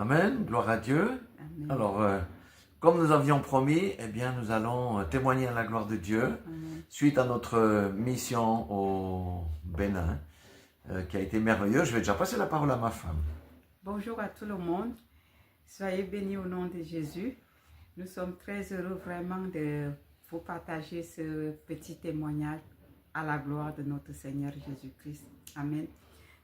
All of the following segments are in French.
Amen, gloire à Dieu. Amen. Alors, comme nous avions promis, eh bien, nous allons témoigner à la gloire de Dieu Amen. suite à notre mission au Bénin, qui a été merveilleuse. Je vais déjà passer la parole à ma femme. Bonjour à tout le monde. Soyez bénis au nom de Jésus. Nous sommes très heureux vraiment de vous partager ce petit témoignage à la gloire de notre Seigneur Jésus-Christ. Amen.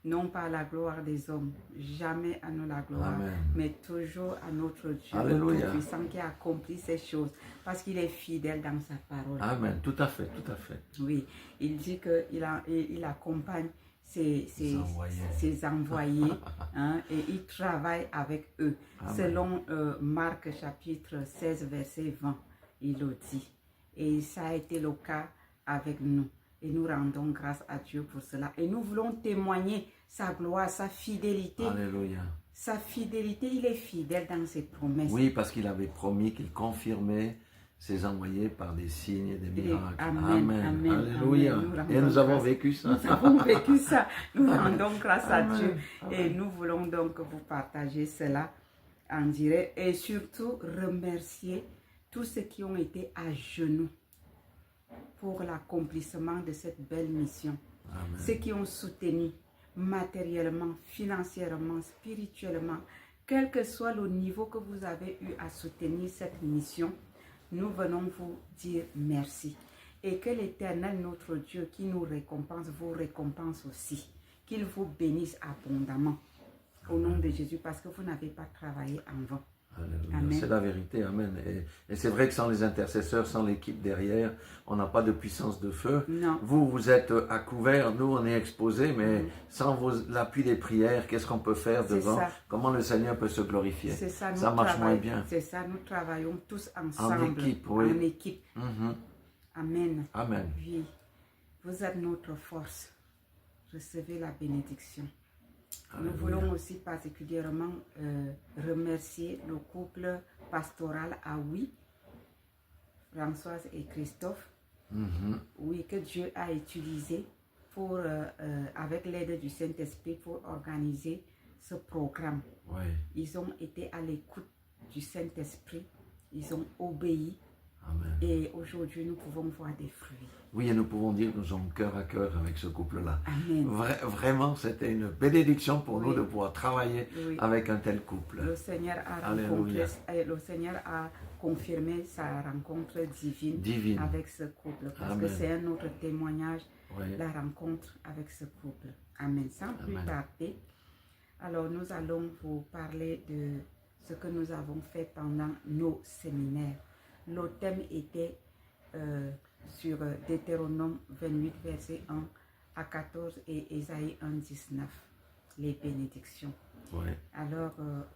Non pas à la gloire des hommes, jamais à nous la gloire, Amen. mais toujours à notre Dieu Alléluia. Tout-Puissant qui a accompli ces choses parce qu'il est fidèle dans sa parole. Amen, tout à fait, tout à fait. Oui, il dit qu'il accompagne ses Ses envoyés. envoyés hein, et il travaille avec eux. Amen. Selon Marc chapitre 16, verset 20, il le dit. Et ça a été le cas avec nous. Et nous rendons grâce à Dieu pour cela. Et nous voulons témoigner sa gloire, sa fidélité. Alléluia. Sa fidélité, il est fidèle dans ses promesses. Oui, parce qu'il avait promis qu'il confirmait ses envoyés par des signes et des miracles. Amen, amen, Alléluia. amen. Et nous avons vécu ça. Nous avons vécu ça. Nous rendons grâce à Amen. Dieu. Amen. Et nous voulons donc vous partager cela en direct. Et surtout remercier tous ceux qui ont été à genoux pour l'accomplissement de cette belle mission. Amen. Ceux qui ont soutenu matériellement, financièrement, spirituellement, quel que soit le niveau que vous avez eu à soutenir cette mission, nous venons vous dire merci. Et que l'Éternel, notre Dieu, qui nous récompense, vous récompense aussi. Qu'il vous bénisse abondamment. Au nom de Jésus, parce que vous n'avez pas travaillé en vain. Alléluia. C'est la vérité, amen. Et c'est vrai que sans les intercesseurs, sans l'équipe derrière, on n'a pas de puissance de feu. Non. Vous êtes à couvert, nous on est exposés, mais sans l'appui des prières, qu'est-ce qu'on peut faire devant? Ça. Comment le Seigneur peut se glorifier? C'est ça, Ça marche moins bien. C'est ça, nous travaillons tous ensemble. En équipe, oui. En équipe. Amen. Amen. Oui, vous êtes notre force. Recevez la bénédiction. Alléluia. Nous voulons aussi particulièrement remercier le couple pastoral à Oui, Françoise et Christophe, oui, que Dieu a utilisé pour, avec l'aide du Saint-Esprit pour organiser ce programme. Oui. Ils ont été à l'écoute du Saint-Esprit, ils ont obéi. Amen. Et aujourd'hui, nous pouvons voir des fruits. Oui, et nous pouvons dire que nous sommes cœur à cœur avec ce couple-là. Amen. Vraiment, c'était une bénédiction pour nous Oui. de pouvoir travailler Oui. avec un tel couple. Le Seigneur a Alléluia. le Seigneur a confirmé sa rencontre Divine. avec ce couple. Parce Amen. que c'est un autre témoignage, Oui. la rencontre avec ce couple. Amen. Sans plus Amen. tarder, alors nous allons vous parler de ce que nous avons fait pendant nos séminaires. Le thème était sur Deutéronome 28, verset 1 à 14 et Ésaïe 1, 19, les bénédictions. Oui. Alors,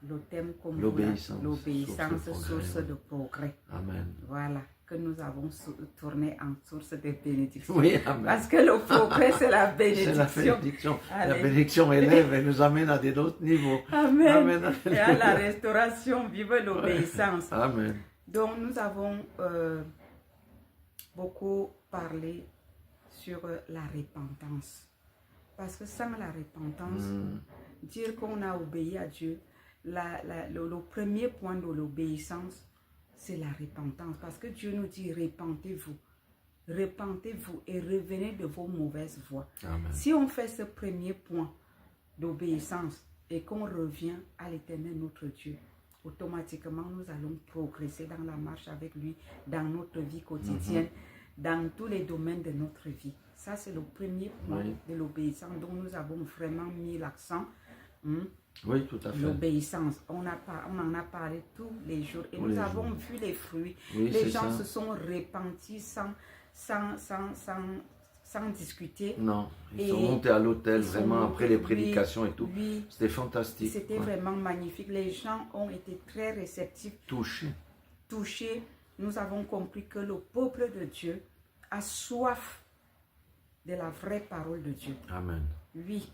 le thème comme L'obéissance, l'obéissance, source oui. de progrès. Amen. Voilà, que nous avons tourné en source de bénédiction. Oui, amen. Parce que le progrès, c'est la C'est la bénédiction. bénédiction. La Allez. bénédiction élève et nous amène à des autres niveaux. Amen. Amen. Et à la restauration, vive l'obéissance. Amen. Donc, nous avons beaucoup parlé sur la repentance. Parce que sans la repentance, dire qu'on a obéi à Dieu, le premier point de l'obéissance, c'est la repentance. Parce que Dieu nous dit, repentez-vous. Repentez-vous et revenez de vos mauvaises voies. Amen. Si on fait ce premier point d'obéissance et qu'on revient à l'Éternel notre Dieu, automatiquement nous allons progresser dans la marche avec lui, dans notre vie quotidienne, dans tous les domaines de notre vie. Ça, c'est le premier point de l'obéissance dont nous avons vraiment mis l'accent. Oui, tout à fait. L'obéissance, on en a parlé tous les jours et nous avons vu les fruits. Oui, les c'est gens ça. se sont repentis sans discuter. Non, ils Et sont montés à l'hôtel ils sont vraiment montés, après les oui, prédications et tout. oui. C'était fantastique. C'était Ouais. vraiment magnifique. Les gens ont été très réceptifs, Touché. touchés. Nous avons compris que le peuple de Dieu a soif de la vraie parole de Dieu. Amen. Oui,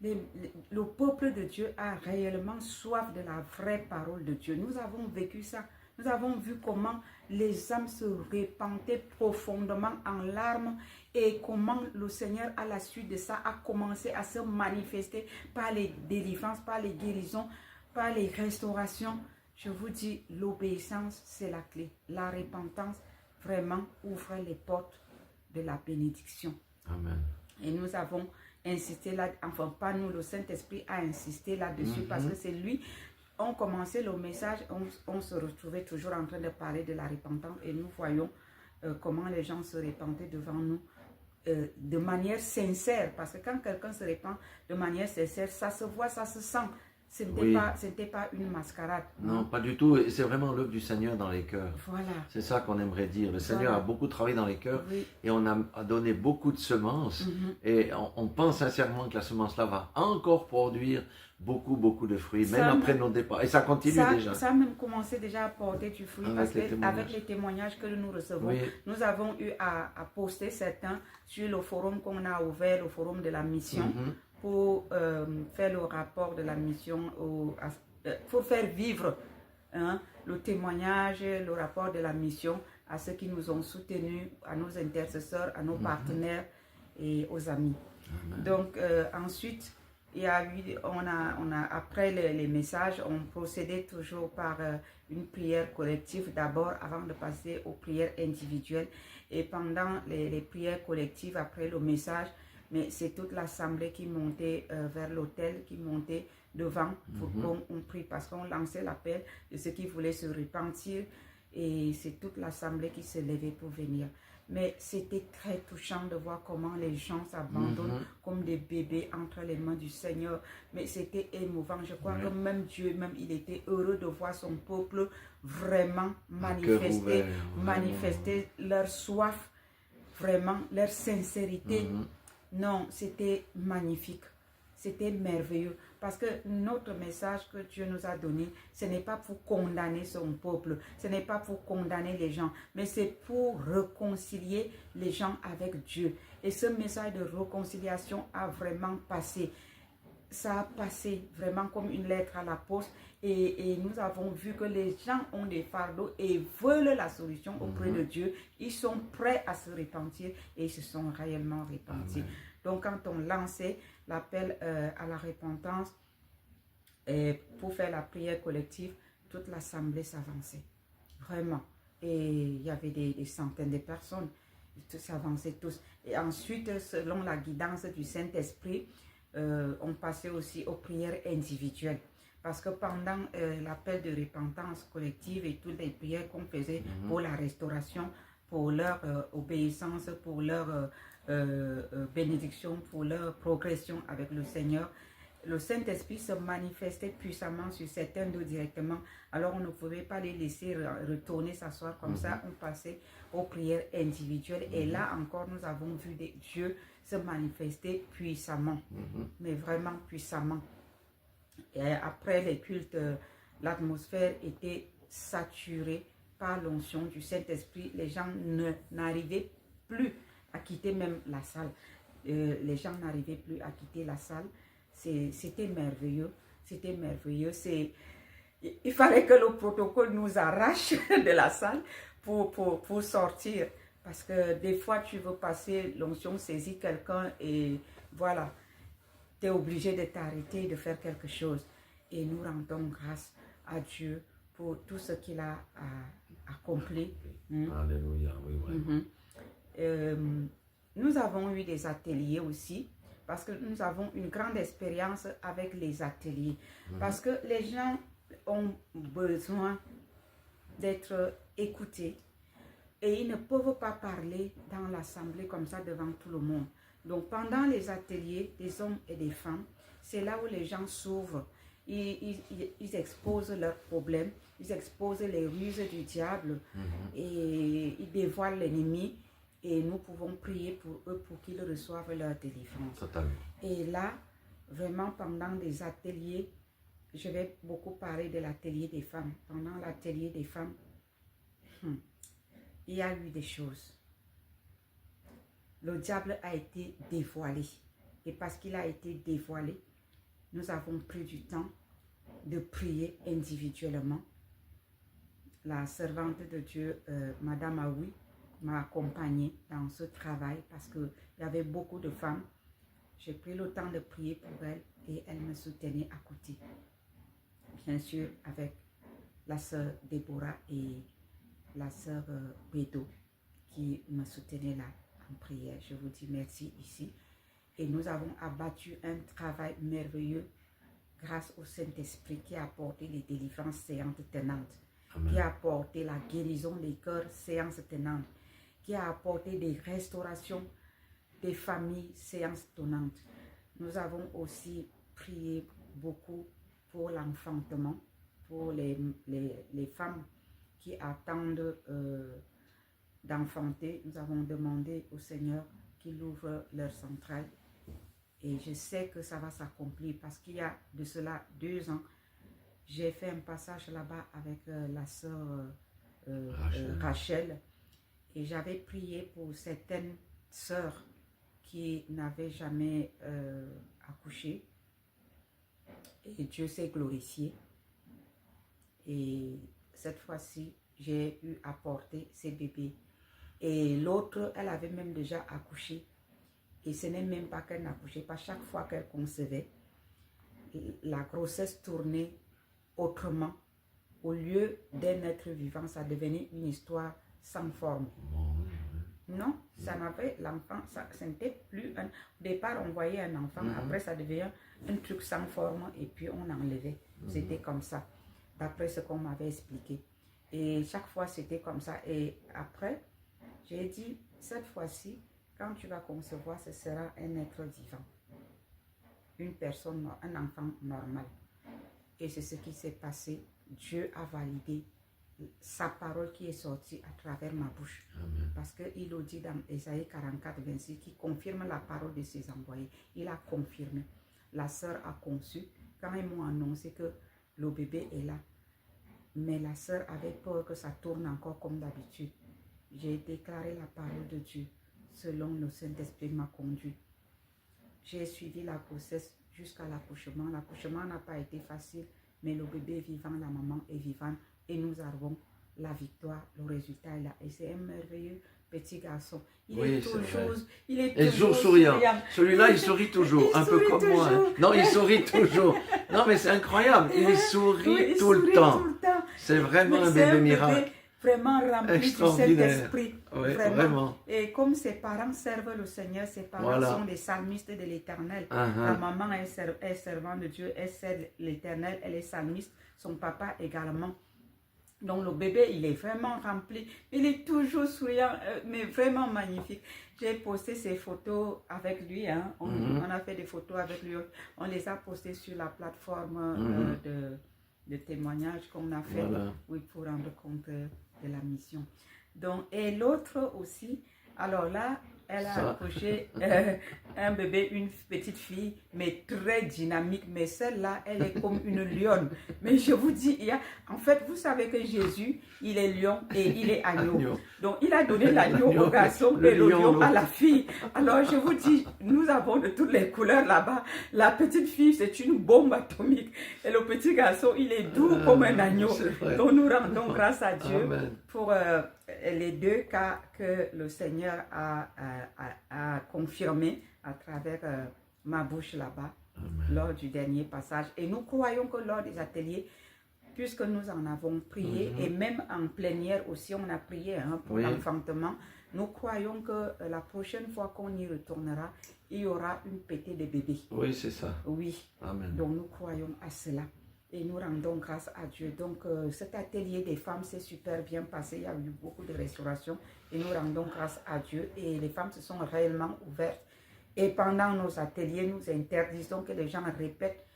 le peuple de Dieu a réellement soif de la vraie parole de Dieu. Nous avons vécu ça. Nous avons vu comment les âmes se répandaient profondément en larmes et comment le Seigneur, à la suite de ça, a commencé à se manifester par les délivrances, par les guérisons, par les restaurations, je vous dis, l'obéissance, c'est la clé. La repentance, vraiment, ouvre les portes de la bénédiction. Amen. Et nous avons insisté là, enfin pas nous, le Saint-Esprit a insisté là-dessus parce que c'est lui. On commençait le message, on se retrouvait toujours en train de parler de la repentance et nous voyons comment les gens se répandaient devant nous de manière sincère. Parce que quand quelqu'un se répand de manière sincère, ça se voit, ça se sent. Ce n'était pas une mascarade. Non, pas du tout. C'est vraiment l'œuvre du Seigneur dans les cœurs. Voilà. C'est ça qu'on aimerait dire. Le Seigneur a beaucoup travaillé dans les cœurs et on a donné beaucoup de semences. Et on pense sincèrement que la semence-là va encore produire beaucoup de fruits, même après nos départs. Et ça continue déjà. Ça a même commencé déjà à porter du fruit parce qu'avec les témoignages que nous recevons, nous avons eu à poster certains sur le forum qu'on a ouvert, le forum de la mission. Pour faire le rapport de la mission, pour faire vivre le témoignage, le rapport de la mission à ceux qui nous ont soutenus, à nos intercesseurs, à nos partenaires et aux amis. Amen. Donc ensuite, il y a eu, après les messages, on procédait toujours par une prière collective d'abord avant de passer aux prières individuelles. Et pendant les prières collectives, après le message, mais c'est toute l'assemblée qui montait vers l'autel, qui montait devant pour qu'on prie parce qu'on lançait l'appel de ceux qui voulaient se repentir et c'est toute l'assemblée qui se levait pour venir. Mais c'était très touchant de voir comment les gens s'abandonnent comme des bébés entre les mains du Seigneur. Mais c'était émouvant. Je crois que même Dieu, même il était heureux de voir son peuple vraiment manifester leur soif, vraiment leur sincérité. Non, c'était magnifique, c'était merveilleux parce que notre message que Dieu nous a donné, ce n'est pas pour condamner son peuple, ce n'est pas pour condamner les gens, mais c'est pour réconcilier les gens avec Dieu. Et ce message de réconciliation a vraiment passé. Ça a passé vraiment comme une lettre à la poste et nous avons vu que les gens ont des fardeaux et veulent la solution auprès de Dieu. Ils sont prêts à se repentir et ils se sont réellement repentis. Amen. Donc quand on lançait l'appel à la repentance pour faire la prière collective, toute l'assemblée s'avançait. Vraiment. Et il y avait des centaines de personnes. Ils s'avançaient tous. Et ensuite, selon la guidance du Saint-Esprit, on passait aussi aux prières individuelles. Parce que pendant l'appel de repentance collective et toutes les prières qu'on faisait pour la restauration, pour leur obéissance, pour leur bénédiction, pour leur progression avec le Seigneur, le Saint-Esprit se manifestait puissamment sur certains d'eux directement. Alors on ne pouvait pas les laisser retourner s'asseoir comme ça. On passait aux prières individuelles. Et là encore, nous avons vu Dieu se manifester puissamment. Mais vraiment puissamment. Et après les cultes, l'atmosphère était saturée par l'onction du Saint-Esprit. Les gens n'arrivaient plus à quitter même la salle. Les gens n'arrivaient plus à quitter la salle. C'était merveilleux. C'était merveilleux. Il fallait que le protocole nous arrache de la salle pour sortir. Parce que des fois, tu veux passer, l'onction saisit quelqu'un et voilà, tu es obligé de t'arrêter, de faire quelque chose. Et nous rendons grâce à Dieu pour tout ce qu'il a accompli. Alléluia, oui. Nous avons eu des ateliers aussi, parce que nous avons une grande expérience avec les ateliers. Parce que les gens ont besoin d'être écoutés et ils ne peuvent pas parler dans l'assemblée comme ça devant tout le monde. Donc pendant les ateliers des hommes et des femmes, c'est là où les gens s'ouvrent. Ils exposent leurs problèmes, ils exposent les ruses du diable et ils dévoilent l'ennemi. Et nous pouvons prier pour eux pour qu'ils reçoivent leur délivrance. Totalement. Et là, vraiment pendant des ateliers, je vais beaucoup parler de l'atelier des femmes. Pendant l'atelier des femmes, il y a eu des choses. Le diable a été dévoilé. Et parce qu'il a été dévoilé, nous avons pris du temps de prier individuellement. La servante de Dieu, Madame Aoui, m'a accompagnée dans ce travail parce qu'il y avait beaucoup de femmes. J'ai pris le temps de prier pour elle et elle me soutenait à côté. bien sûr avec la sœur Déborah et la sœur Bédo qui me soutenaient là en prière. Je vous dis merci ici. Et nous avons abattu un travail merveilleux grâce au Saint-Esprit qui a apporté les délivrances séantes tenantes, Amen. qui a apporté la guérison des cœurs séances tenantes, qui a apporté des restaurations des familles séances tenantes. Nous avons aussi prié beaucoup pour l'enfantement, pour les femmes qui attendent d'enfanter. Nous avons demandé au Seigneur qu'il ouvre leurs centrales. Et je sais que ça va s'accomplir parce qu'il y a de cela 2 ans, j'ai fait un passage là-bas avec la sœur Rachel. Et j'avais prié pour certaines sœurs qui n'avaient jamais accouché. Et Dieu s'est glorifié. Et cette fois-ci, j'ai eu à porter ces bébés. Et l'autre, elle avait même déjà accouché. Et ce n'est même pas qu'elle n'accouchait pas. Chaque fois qu'elle concevait, la grossesse tournait autrement. Au lieu d'un être vivant, ça devenait une histoire sans forme. Non, ça n'avait l'enfant, ça n'était plus un... Au départ, on voyait un enfant, après ça devient un truc sans forme et puis on enlevait. C'était comme ça, d'après ce qu'on m'avait expliqué. Et chaque fois, c'était comme ça. Et après, j'ai dit, cette fois-ci, quand tu vas concevoir, ce sera un être vivant. Une personne, un enfant normal. Et c'est ce qui s'est passé. Dieu a validé sa parole qui est sortie à travers ma bouche. Amen. Parce qu'il le dit dans Ésaïe 44, 26, qui confirme la parole de ses envoyés. Il a confirmé. La sœur a conçu. Quand ils m'ont annoncé que le bébé est là, mais la sœur avait peur que ça tourne encore comme d'habitude. J'ai déclaré la parole de Dieu selon le Saint-Esprit m'a conduit. J'ai suivi la grossesse jusqu'à l'accouchement. L'accouchement n'a pas été facile, mais le bébé est vivant, la maman est vivante et nous avons la victoire. Le résultat est là. Et c'est un merveilleux petit garçon. Il est toujours souriant. Celui-là, il sourit toujours, un peu comme moi. Hein. Non, il sourit toujours. Non, mais c'est incroyable. Il sourit tout le temps. C'est vraiment un bébé miracle. Vraiment rempli du Saint-Esprit. Oui, vraiment. Et comme ses parents servent le Seigneur, ses parents sont des psalmistes de l'Éternel. La maman est servante de Dieu, elle sert l'Éternel, elle est psalmiste. Son papa également. Donc le bébé, il est vraiment rempli. Il est toujours souriant, mais vraiment magnifique. J'ai posté ces photos avec lui. Hein. On a fait des photos avec lui. On les a postées sur la plateforme de témoignages qu'on a fait, oui, pour rendre compte de la mission. Donc, et l'autre aussi, alors là, elle a accouché un bébé, une petite fille, mais très dynamique. Mais celle-là, elle est comme une lionne. Mais je vous dis, en fait, vous savez que Jésus, il est lion et il est agneau. Donc, il a donné l'agneau au garçon et le lion à la fille. Alors, je vous dis, nous avons de toutes les couleurs là-bas. La petite fille, c'est une bombe atomique. Et le petit garçon, il est doux comme un agneau. Donc, nous rendons grâce à Dieu. Amen. Pour les 2 cas que le Seigneur a confirmé à travers ma bouche là-bas lors du dernier passage. Et nous croyons que lors des ateliers, puisque nous en avons prié, et même en plénière aussi, on a prié pour l'enfantement, nous croyons que la prochaine fois qu'on y retournera, il y aura une pétée de bébés. Oui, c'est ça. Oui. Amen. Donc nous croyons à cela. Et nous rendons grâce à Dieu. Donc cet atelier des femmes s'est super bien passé. Il y a eu beaucoup de restauration. Et nous rendons grâce à Dieu. Et les femmes se sont réellement ouvertes. Et pendant nos ateliers, nous interdisons que les gens répètent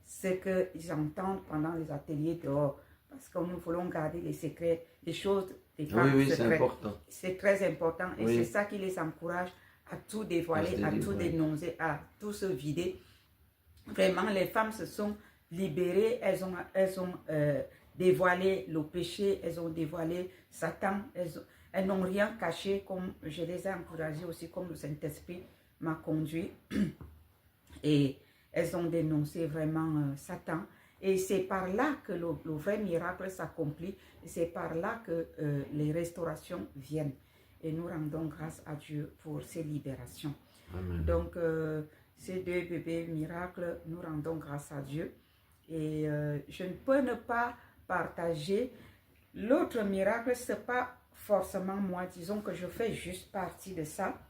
ce qu'ils entendent pendant les ateliers dehors. Parce que nous voulons garder les secrets, les choses des femmes. Oui, c'est important. C'est très important. Et c'est ça qui les encourage à tout dévoiler, à tout dénoncer, à tout se vider. Vraiment, les femmes se sont libérées, elles ont dévoilé le péché, elles ont dévoilé Satan, elles n'ont rien caché, comme je les ai encouragées aussi, comme le Saint-Esprit m'a conduit. Et elles ont dénoncé vraiment Satan. Et c'est par là que le vrai miracle s'accomplit. Et c'est par là que les restaurations viennent. Et nous rendons grâce à Dieu pour ces libérations. Amen. Donc, ces 2 bébés miracles, nous rendons grâce à Dieu. Et je ne peux ne pas partager. L'autre miracle, ce n'est pas forcément moi. Disons que je fais juste partie de ça.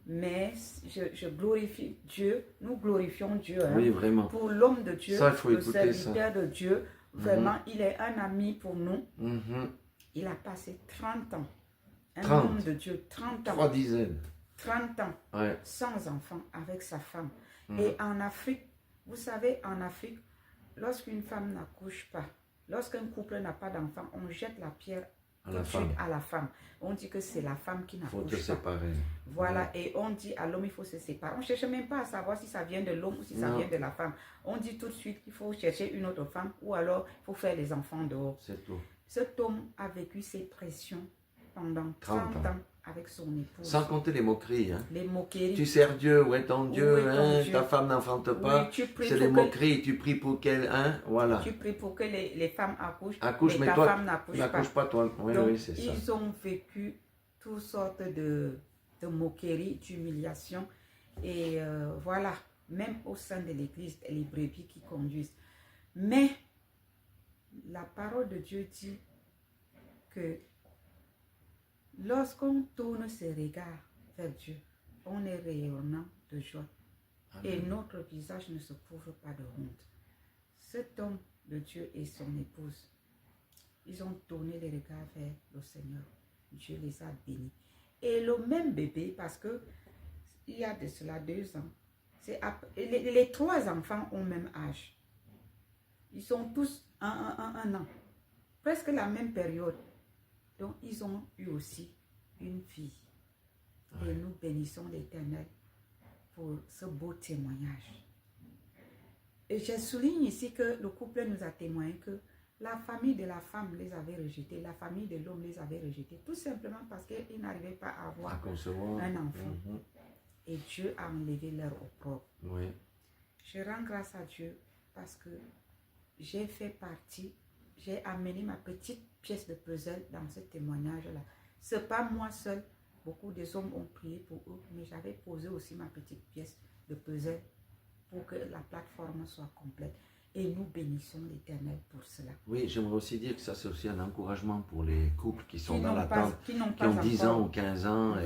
Mais je glorifie Dieu. Nous glorifions Dieu. Oui, vraiment. Pour l'homme de Dieu, ça, il faut le écouter serviteur de Dieu. Vraiment, il est un ami pour nous. Il a passé 30 ans. Un homme de Dieu, 30 ans. 3 dizaines. 30 ans, Ouais. sans enfant, avec sa femme. Et en Afrique, vous savez, en Afrique, lorsqu'une femme n'accouche pas, lorsqu'un couple n'a pas d'enfant, on jette la pierre tout de suite à la femme. On dit que c'est la femme qui n'accouche pas. Il faut te séparer. Voilà, et on dit à l'homme, il faut se séparer. On ne cherche même pas à savoir si ça vient de l'homme ou si ça vient de la femme. On dit tout de suite qu'il faut chercher une autre femme ou alors il faut faire les enfants dehors. C'est tout. Cet homme a vécu ces pressions pendant 30 ans avec son épouse. Sans compter les moqueries. Hein. Les moqueries. Tu sers Dieu, où est ton Dieu, Dieu? Ta femme n'enfante pas. Oui, c'est les moqueries, tu pries pour qu'elle, voilà. Tu pries pour que les femmes accouchent, mais ta toi, femme n'accouche pas. Toi. Oui, donc, oui, c'est ça. ils ont vécu toutes sortes de moqueries, d'humiliations. Et voilà, même au sein de l'église, les brebis qui conduisent. Mais la parole de Dieu dit que lorsqu'on tourne ses regards vers Dieu, on est rayonnant de joie. Amen. Et notre visage ne se couvre pas de honte. Cet homme de Dieu et son épouse, ils ont tourné les regards vers le Seigneur. Dieu les a bénis. Et le même bébé, parce que il y a de cela 2 ans, les 3 enfants ont le même âge. Ils sont tous un an. Presque la même période. Donc, ils ont eu aussi une fille. Et nous bénissons l'Éternel pour ce beau témoignage. Et je souligne ici que le couple nous a témoigné que la famille de la femme les avait rejetés, la famille de l'homme les avait rejetés, tout simplement parce qu'ils n'arrivaient pas à avoir un enfant. Et Dieu a enlevé leur opprobre. Oui. Je rends grâce à Dieu parce que j'ai fait partie, j'ai amené ma petite pièce de puzzle dans ce témoignage-là. Ce n'est pas moi seul. Beaucoup des hommes ont prié pour eux, mais j'avais posé aussi ma petite pièce de puzzle pour que la plateforme soit complète. Et nous bénissons l'Éternel pour cela. Oui, j'aimerais aussi dire que ça, c'est aussi un encouragement pour les couples qui sont dans l'attente, qui ont 10 encore. ans ou 15 ans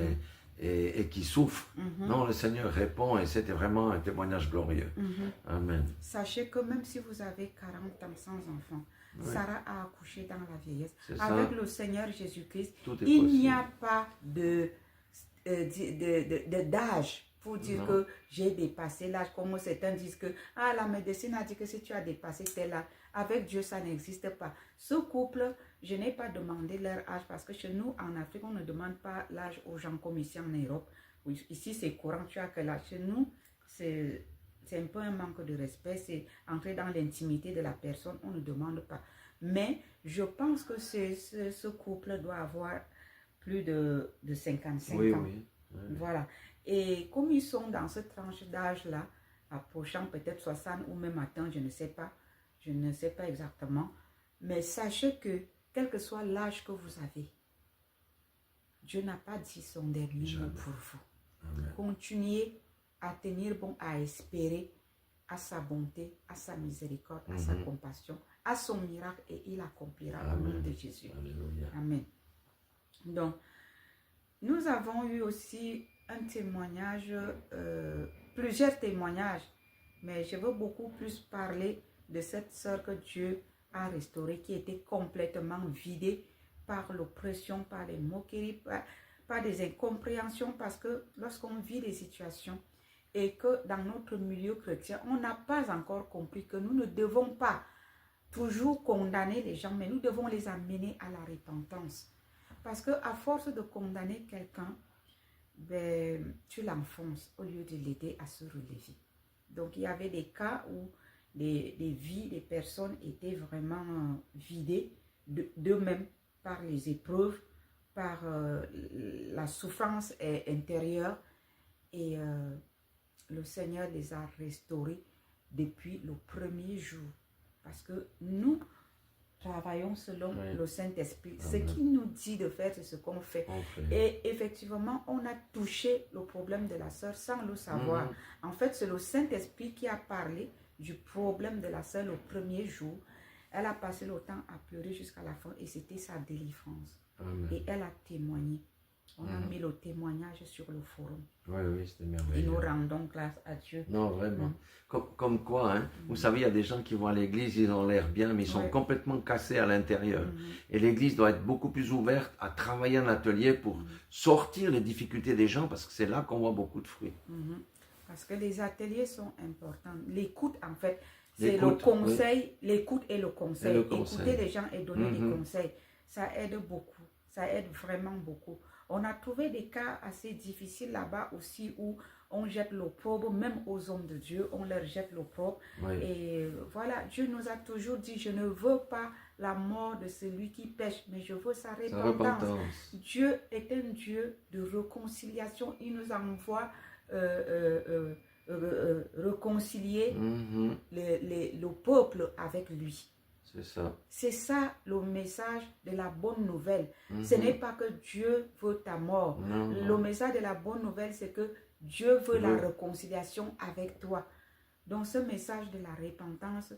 et qui souffrent. Non, le Seigneur répond et c'était vraiment un témoignage glorieux. Amen. Sachez que même si vous avez 40 ans sans enfant, Sarah a accouché dans la vieillesse. Avec le Seigneur Jésus-Christ, il n'y a pas d'âge pour dire que j'ai dépassé l'âge. Comme certains disent que la médecine a dit que si tu as dépassé tel âge, avec Dieu, ça n'existe pas. Ce couple, je n'ai pas demandé leur âge parce que chez nous, en Afrique, on ne demande pas l'âge aux gens comme ici en Europe. Ici, c'est courant, tu as quel âge. Chez nous, c'est un peu un manque de respect, c'est entrer dans l'intimité de la personne, on ne demande pas. Mais je pense que ce couple doit avoir plus de 55 ans. Oui. Voilà. Et comme ils sont dans cette tranche d'âge-là, approchant peut-être 60 ou même atteint, je ne sais pas exactement. Mais sachez que, quel que soit l'âge que vous avez, Dieu n'a pas dit son dernier mot pour vous. Amen. Continuez à tenir bon, à espérer à sa bonté, à sa miséricorde, à sa compassion, à son miracle et il accomplira au nom de Jésus. Alléluia. Amen. Donc, nous avons eu aussi un témoignage, plusieurs témoignages, mais je veux beaucoup plus parler de cette sœur que Dieu a restaurée, qui était complètement vidée par l'oppression, par les moqueries, par des incompréhensions, parce que lorsqu'on vit des situations et que dans notre milieu chrétien, on n'a pas encore compris que nous ne devons pas toujours condamner les gens, mais nous devons les amener à la repentance. Parce qu'à force de condamner quelqu'un, tu l'enfonces au lieu de l'aider à se relever. Donc il y avait des cas où des vies, des personnes étaient vraiment vidées d'eux-mêmes par les épreuves, par la souffrance intérieure. Et le Seigneur les a restaurés depuis le premier jour. Parce que nous travaillons selon le Saint-Esprit. Ce qu'il nous dit de faire, c'est ce qu'on fait. Et effectivement, on a touché le problème de la sœur sans le savoir. En fait, c'est le Saint-Esprit qui a parlé du problème de la sœur le premier jour, elle a passé le temps à pleurer jusqu'à la fin et c'était sa délivrance. Amen. Et elle a témoigné. On a mis le témoignage sur le forum. Oui, c'était Et merveilleux. nous rendons grâce à Dieu. Non, vraiment. Comme quoi, hein, vous savez, il y a des gens qui vont à l'église, ils ont l'air bien, mais ils sont complètement cassés à l'intérieur. Et l'église doit être beaucoup plus ouverte à travailler en atelier pour sortir les difficultés des gens, parce que c'est là qu'on voit beaucoup de fruits. Parce que les ateliers sont importants. L'écoute, en fait, c'est le L'écoute, conseil, l'écoute et le conseil. Et le conseil. Écouter les gens et donner des conseils, ça aide beaucoup. Ça aide vraiment beaucoup. On a trouvé des cas assez difficiles là-bas aussi où on jette l'opprobre, même aux hommes de Dieu, on leur jette l'opprobre. Oui. Et voilà, Dieu nous a toujours dit, je ne veux pas la mort de celui qui pêche, mais je veux sa repentance. Dieu est un Dieu de réconciliation. Il nous envoie réconcilier le peuple avec lui. C'est ça. C'est ça le message de la bonne nouvelle. Ce n'est pas que Dieu veut ta mort. Le message de la bonne nouvelle, c'est que Dieu veut la réconciliation avec toi. Donc ce message de la repentance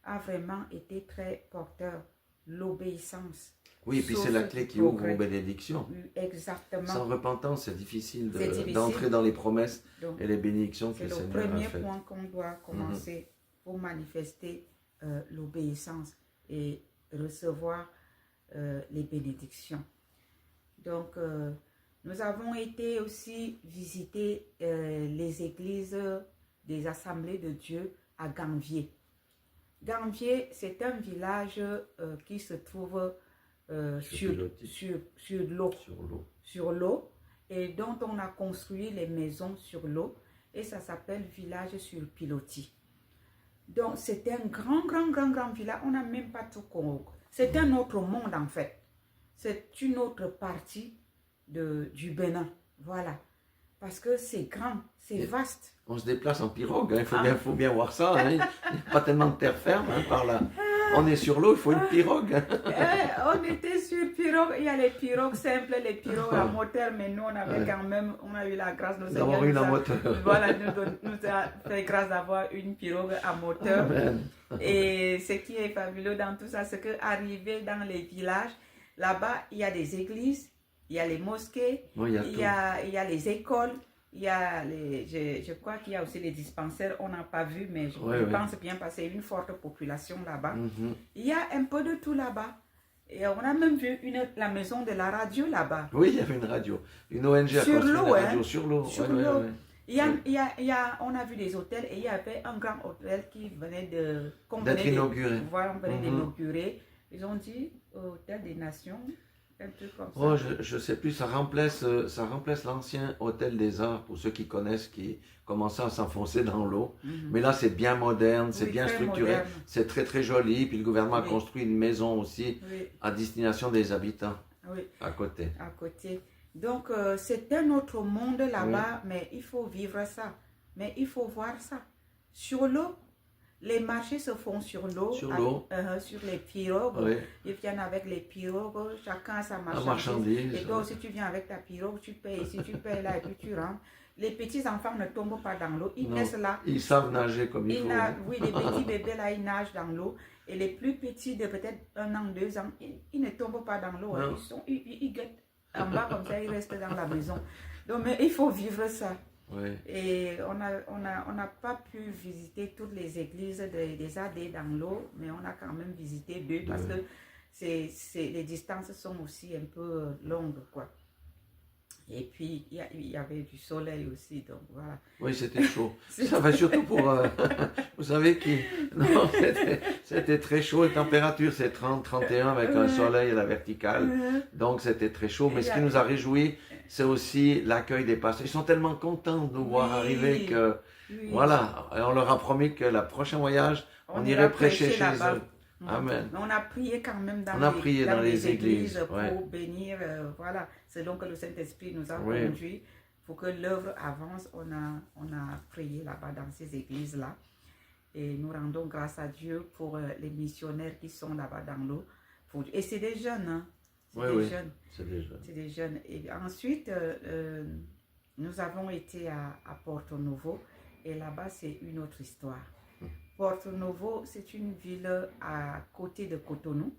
a vraiment été très porteur. L'obéissance. Oui, et puis c'est la clé qui ouvre aux bénédictions. Exactement. Sans repentance, c'est difficile d'entrer dans les promesses et les bénédictions que le Seigneur a faites. C'est le premier point qu'on doit commencer pour manifester l'obéissance et recevoir les bénédictions. Donc, nous avons été aussi visiter les églises des Assemblées de Dieu à Ganvier. Ganvier, c'est un village qui se trouve sur l'eau et dont on a construit les maisons sur l'eau et ça s'appelle village sur pilotis. Donc c'était un grand village, on n'a même pas tout compris. C'est un autre monde en fait. C'est une autre partie du Bénin, voilà. Parce que c'est grand, c'est vaste. On se déplace en pirogue, hein. Il faut bien voir ça. Hein. Il n'y a pas tellement de terre ferme par là. On est sur l'eau, il faut une pirogue. On était sur pirogue, il y a les pirogues simples, les pirogues à moteur, mais nous on avait quand même, on a eu la grâce de d'avoir une à moteur. Voilà, nous a fait grâce d'avoir une pirogue à moteur. Amen. Et ce qui est fabuleux dans tout ça, c'est qu'arriver dans les villages, là-bas il y a des églises, il y a les mosquées, il y a les écoles. Il y a je crois qu'il y a aussi les dispensaires, on n'a pas vu, mais je pense bien parce qu'il y a une forte population là-bas. Il y a un peu de tout là-bas. Et on a même vu la maison de la radio là-bas. Oui, il y avait une radio. Une ONG a construit une radio sur l'eau. Sur l'eau. On a vu des hôtels et il y avait un grand hôtel qui venait d'être inauguré. Voilà, on venait d'inaugurer. Ils ont dit Hôtel des Nations. Oh, je ne sais plus, ça remplace l'ancien Hôtel des Arts, pour ceux qui connaissent, qui commençait à s'enfoncer dans l'eau. Mais là, c'est bien moderne, c'est bien structuré, c'est très joli. Puis le gouvernement a construit une maison aussi à destination des habitants à côté. À côté. Donc, c'est un autre monde là-bas, mais il faut vivre ça. Mais il faut voir ça. Sur l'eau, les marchés se font sur l'eau, sur les pirogues. Ils viennent avec les pirogues, chacun a sa marchandise. Et toi, si tu viens avec ta pirogue, tu payes. Si tu payes là et puis tu rentres. Les petits enfants ne tombent pas dans l'eau, ils naissent là. Ils savent nager comme il faut. Oui, les petits bébés là, ils nagent dans l'eau. Et les plus petits de peut-être 1 an, 2 ans, ils ne tombent pas dans l'eau. Hein. Ils guettent en bas comme ça, ils restent dans la maison. Donc, mais il faut vivre ça. Et on n'a pas pu visiter toutes les églises des AD dans l'eau, mais on a quand même visité 2 parce que les distances sont aussi un peu longues, quoi. Et puis, il y avait du soleil aussi, donc voilà. Oui, c'était chaud. Ça va surtout pour... vous savez non, c'était très chaud. La température, c'est 30, 31 avec un soleil à la verticale. Donc, c'était très chaud. Mais ce qui nous a réjouis, c'est aussi l'accueil des pasteurs. Ils sont tellement contents de nous voir arriver que... Voilà. Et on leur a promis que le prochain voyage, on irait prêcher chez eux. Amen. On a prié quand même dans les églises pour bénir, voilà, selon que le Saint-Esprit nous a conduits. Pour que l'œuvre avance, on a prié là-bas dans ces églises-là. Et nous rendons grâce à Dieu pour les missionnaires qui sont là-bas dans l'eau. Et c'est des jeunes, hein? C'est des jeunes. Et ensuite, nous avons été à Porto Novo. Et là-bas, c'est une autre histoire. Porto Novo, c'est une ville à côté de Cotonou.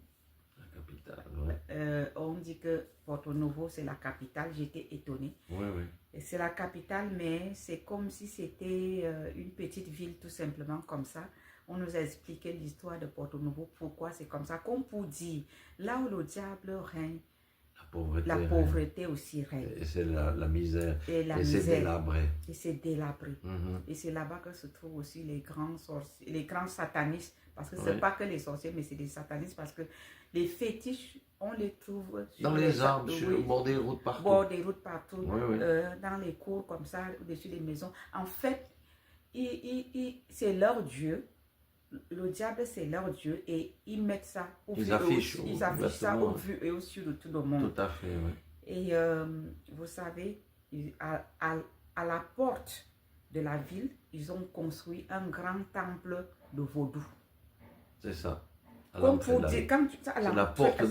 La capitale, ouais. On dit que Porto Novo, c'est la capitale. J'étais étonnée. Oui, oui. C'est la capitale, mais c'est comme si c'était une petite ville, tout simplement comme ça. On nous a expliqué l'histoire de Porto Novo, pourquoi c'est comme ça. Comme pour dire, là où le diable règne, la pauvreté aussi règne. Et c'est la misère. Et c'est délabré. Et c'est délabré. Et c'est là-bas que se trouvent aussi les grands sorciers, les grands satanistes. Parce que ce n'est pas que les sorciers, mais c'est des satanistes. Parce que les fétiches, on les trouve dans les arbres, au bord des routes partout. Bord des routes partout, oui. dans les cours comme ça, au-dessus des maisons. En fait, c'est leur Dieu. Le diable, c'est leur Dieu. Et ils mettent ça ils affichent ça au vu et au su de tout le monde. Tout à fait, oui. Et vous savez, à la porte de la ville, ils ont construit un grand temple de vaudou. C'est ça. Comme pour dire, c'est la porte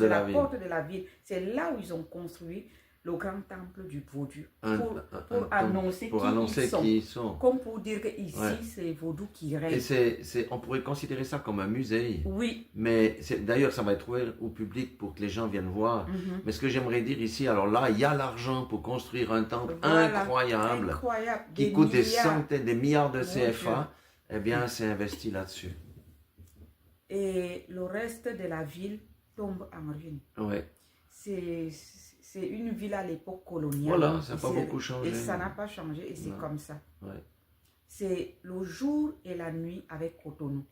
de la ville. C'est là où ils ont construit le grand temple du vaudou. Pour annoncer qui ils sont. Comme pour dire que ici, c'est les vaudous qui règnent. Et on pourrait considérer ça comme un musée. Oui. Mais d'ailleurs, ça va être ouvert au public pour que les gens viennent voir. Mais ce que j'aimerais dire ici, alors là, il y a l'argent pour construire un temple incroyable qui coûte des centaines, des milliards de CFA. Eh bien, c'est investi là-dessus. Et le reste de la ville tombe en ruine. Ouais. C'est une ville à l'époque coloniale. Voilà, ça n'a pas beaucoup changé. Et ça n'a pas changé et c'est comme ça. Ouais. C'est le jour et la nuit avec Cotonou.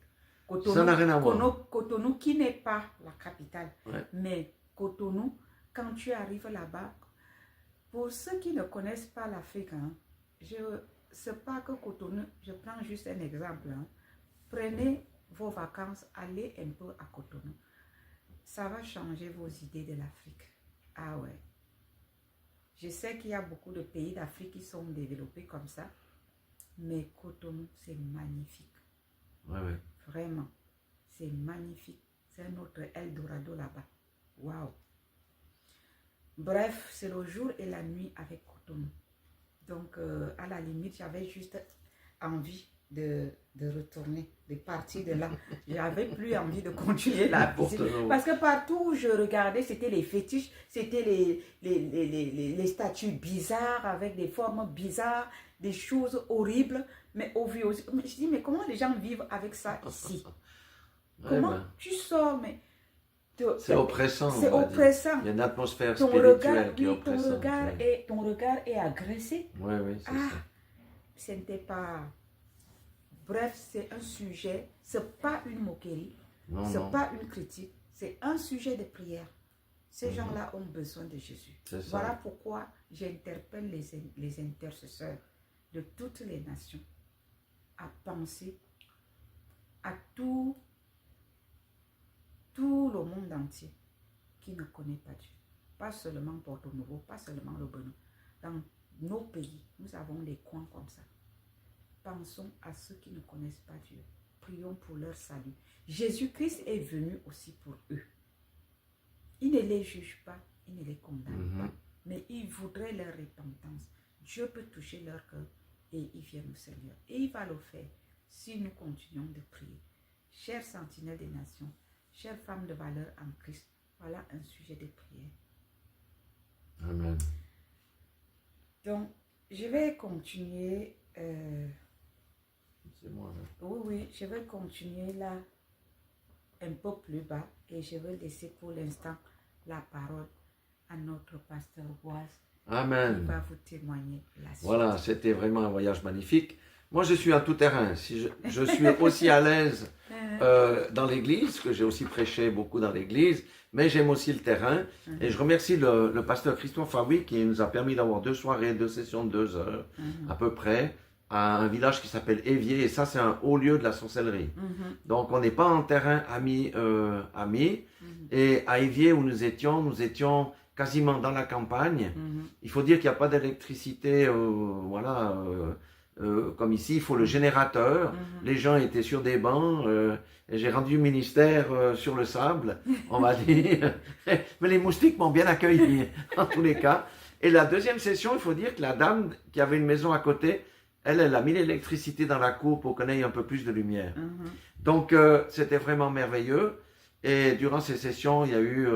Ça n'a rien à voir. Cotonou qui n'est pas la capitale. Ouais. Mais Cotonou, quand tu arrives là-bas, pour ceux qui ne connaissent pas l'Afrique, c'est pas que Cotonou, je prends juste un exemple. Prenez vos vacances, allez un peu à Cotonou. Ça va changer vos idées de l'Afrique. Ah ouais. Je sais qu'il y a beaucoup de pays d'Afrique qui sont développés comme ça. Mais Cotonou, c'est magnifique. Ouais, ouais. Vraiment. C'est magnifique. C'est un autre Eldorado là-bas. Waouh. Bref, c'est le jour et la nuit avec Cotonou. Donc, à la limite, j'avais juste envie de retourner, de partir de là. J'avais plus envie de continuer la visite. Parce que partout où je regardais, c'était les fétiches, c'était les statues bizarres avec des formes bizarres, des choses horribles. Mais au vu aussi, je dis, mais comment les gens vivent avec ça ici? Comment tu sors, mais... C'est oppressant. C'est oppressant. Il y a une atmosphère spirituelle qui est oppressante. Ton regard est agressé. Oui, oui, c'est ça. Ce n'était pas... Bref, c'est un sujet, c'est pas une moquerie, c'est pas une critique, c'est un sujet de prière. Ces gens-là ont besoin de Jésus. Voilà pourquoi j'interpelle les intercesseurs de toutes les nations à penser à tout le monde entier qui ne connaît pas Dieu. Pas seulement Porto Novo, pas seulement le Bénin. Dans nos pays, nous avons des coins comme ça. Pensons à ceux qui ne connaissent pas Dieu. Prions pour leur salut. Jésus-Christ est venu aussi pour eux. Il ne les juge pas, il ne les condamne pas, mais il voudrait leur repentance. Dieu peut toucher leur cœur et ils viennent au Seigneur. Et il va le faire si nous continuons de prier. Chères sentinelles des nations, chères femmes de valeur en Christ, voilà un sujet de prière. Amen. Donc, je vais continuer... C'est moi, là. Oui, je vais continuer là, un peu plus bas, et je vais laisser pour l'instant la parole à notre pasteur Boaz. Amen. Qui va vous témoigner la suite. Voilà, c'était vraiment un voyage magnifique. Moi, je suis à tout terrain. Si je suis aussi à l'aise dans l'église, que j'ai aussi prêché beaucoup dans l'église, mais j'aime aussi le terrain. Et je remercie le pasteur Christophe Faoui qui nous a permis d'avoir 2 soirées, 2 sessions de 2 heures à peu près, à un village qui s'appelle Évier. Et ça, c'est un haut lieu de la sorcellerie. Donc, on n'est pas en terrain ami. Et à Évier, où nous étions quasiment dans la campagne. Il faut dire qu'il n'y a pas d'électricité, comme ici, il faut le générateur. Les gens étaient sur des bancs. Et j'ai rendu ministère sur le sable, on va dire. Mais les moustiques m'ont bien accueilli, en tous les cas. Et la deuxième session, il faut dire que la dame qui avait une maison à côté, elle a mis l'électricité dans la cour pour qu'on ait un peu plus de lumière. Donc, c'était vraiment merveilleux. Et durant ces sessions, il y a eu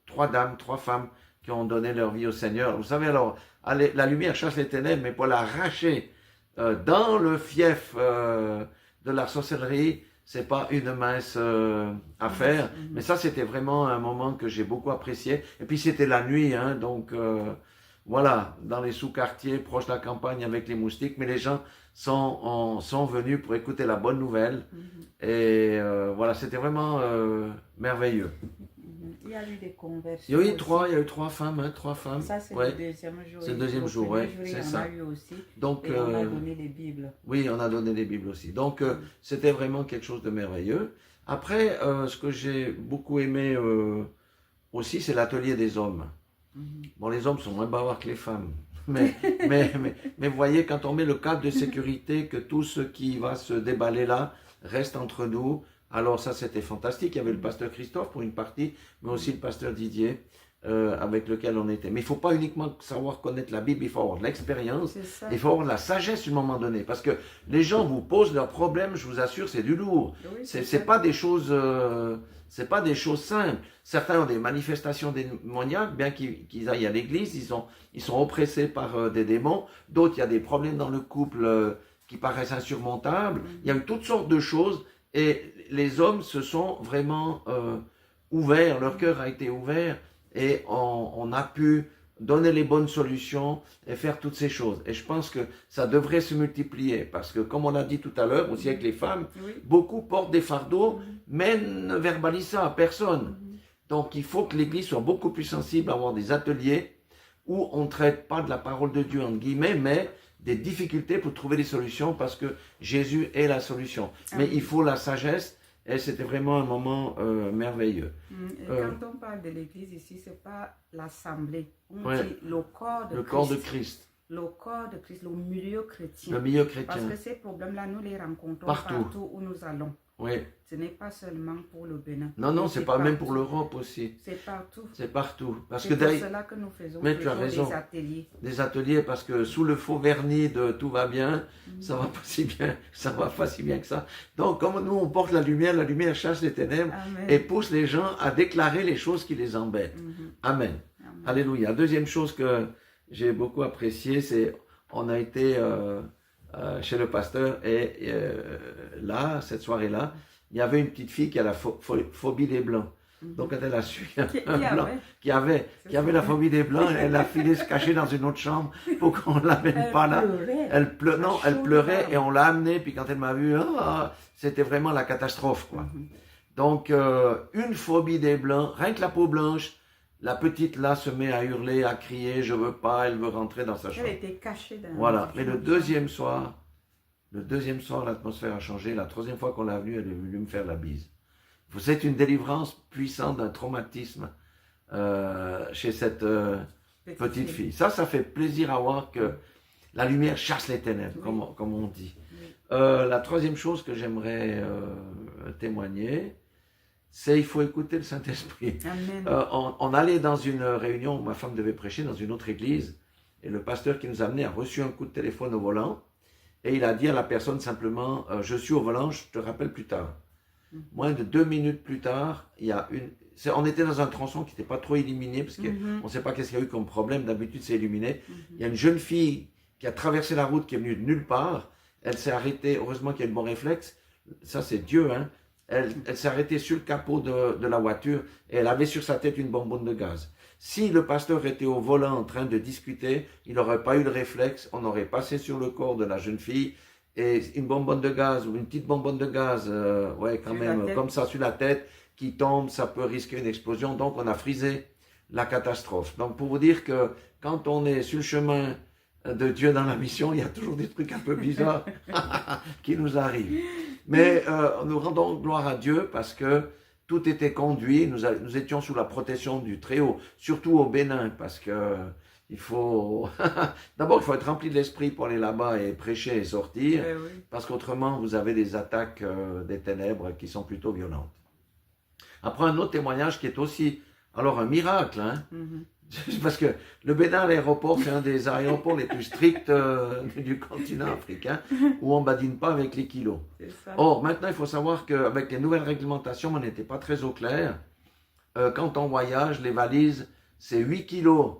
3 dames, 3 femmes qui ont donné leur vie au Seigneur. Vous savez, alors, la lumière chasse les ténèbres, mais pour l'arracher dans le fief de la sorcellerie, c'est pas une mince affaire. Mais ça, c'était vraiment un moment que j'ai beaucoup apprécié. Et puis, c'était la nuit, hein, donc voilà, dans les sous-quartiers, proches de la campagne avec les moustiques. Mais les gens sont venus pour écouter la bonne nouvelle. Et voilà, c'était vraiment merveilleux. Il y a eu des conversions. Il y a eu 3 femmes, hein, 3 femmes. Ça, c'est ouais. le deuxième jour. C'est le deuxième jour, oui, c'est ça. Il y en a eu aussi. Donc, et on a donné les Bibles. Oui, on a donné des Bibles aussi. Donc, c'était vraiment quelque chose de merveilleux. Après, ce que j'ai beaucoup aimé aussi, c'est l'atelier des hommes. Bon, les hommes sont moins bavards que les femmes. Mais vous voyez, quand on met le cadre de sécurité, que tout ce qui va se déballer là reste entre nous, alors ça, c'était fantastique. Il y avait le pasteur Christophe pour une partie, mais aussi le pasteur Didier, avec lequel on était. Mais il ne faut pas uniquement savoir connaître la Bible, il faut avoir de l'expérience, il faut avoir de la sagesse à un moment donné. Parce que les gens vous posent leurs problèmes, je vous assure, c'est du lourd. Oui, c'est pas des choses... c'est pas des choses simples. Certains ont des manifestations démoniaques, bien qu'ils aillent à l'église, ils sont oppressés par des démons. D'autres, il y a des problèmes dans le couple qui paraissent insurmontables. Il y a eu toutes sortes de choses et les hommes se sont vraiment ouverts, leur cœur a été ouvert et on a pu donner les bonnes solutions et faire toutes ces choses. Et je pense que ça devrait se multiplier parce que, comme on l'a dit tout à l'heure, aussi avec les femmes, beaucoup portent des fardeaux, mais ne verbalisent ça à personne. Donc, il faut que l'Église soit beaucoup plus sensible à avoir des ateliers où on ne traite pas de la parole de Dieu, entre guillemets, mais des difficultés pour trouver des solutions parce que Jésus est la solution. Mais il faut la sagesse. Et c'était vraiment un moment merveilleux. Et quand on parle de l'Église ici, ce n'est pas l'assemblée. On dit le corps de Christ. Le corps de Christ. Le corps de Christ, le milieu chrétien. Le milieu chrétien. Parce que ces problèmes-là, nous les rencontrons partout où nous allons. Oui. Ce n'est pas seulement pour le Bénin. Non, c'est pas même pour l'Europe aussi. C'est partout. C'est partout. C'est pour cela que nous faisons des ateliers. Des ateliers parce que sous le faux vernis de tout va bien, ça va pas si bien, ça va pas si bien que ça. Donc comme nous on porte la lumière chasse les ténèbres et pousse les gens à déclarer les choses qui les embêtent. Amen. Alléluia. Deuxième chose que j'ai beaucoup appréciée, c'est on a été chez le pasteur et là, cette soirée-là, il y avait une petite fille qui a la phobie des blancs. Donc quand elle a su un blanc qui avait la phobie des blancs, elle a filé se cacher dans une autre chambre pour qu'on ne l'amène pas là. Elle pleurait et on l'a amenée. Puis quand elle m'a vu, c'était vraiment la catastrophe, quoi. Donc une phobie des blancs, rien que la peau blanche. La petite là se met à hurler, à crier, je veux pas, elle veut rentrer dans sa chambre. Elle était cachée dans voilà. Mais le deuxième soir, l'atmosphère a changé. La troisième fois qu'on l'a venue, elle est venue me faire la bise. C'est une délivrance puissante d'un traumatisme chez cette petite fille. Ça fait plaisir à voir que la lumière chasse les ténèbres, comme on dit. La troisième chose que j'aimerais témoigner, c'est il faut écouter le Saint-Esprit. On allait dans une réunion où ma femme devait prêcher dans une autre église et le pasteur qui nous amenait a reçu un coup de téléphone au volant et il a dit à la personne simplement je suis au volant, je te rappelle plus tard. Moins de 2 minutes plus tard, on était dans un tronçon qui n'était pas trop illuminé parce qu'on ne sait pas qu'est-ce qu'il y a eu comme problème, d'habitude c'est illuminé. Il y a une jeune fille qui a traversé la route, qui est venue de nulle part, elle s'est arrêtée, heureusement qu'il y a le bon réflexe, ça c'est Dieu, hein. Elle s'est arrêtée sur le capot de la voiture et elle avait sur sa tête une bonbonne de gaz. Si le pasteur était au volant en train de discuter, il n'aurait pas eu le réflexe, on aurait passé sur le corps de la jeune fille et une bonbonne de gaz ou une petite bonbonne de gaz, quand même, comme ça sur la tête, qui tombe, ça peut risquer une explosion. Donc on a frisé la catastrophe. Donc pour vous dire que quand on est sur le chemin de Dieu dans la mission, il y a toujours des trucs un peu bizarres qui nous arrivent. Mais nous rendons gloire à Dieu parce que tout était conduit, nous étions sous la protection du Très-Haut, surtout au Bénin, parce que il faut d'abord il faut être rempli de l'esprit pour aller là-bas et prêcher et sortir, parce qu'autrement vous avez des attaques des ténèbres qui sont plutôt violentes. Après un autre témoignage qui est aussi alors un miracle, hein. Parce que le Bénin, l'aéroport, c'est un des aéroports les plus stricts du continent africain, où on ne badine pas avec les kilos. Or, maintenant, il faut savoir qu'avec les nouvelles réglementations, on n'était pas très au clair. Quand on voyage, les valises, c'est 8 kilos,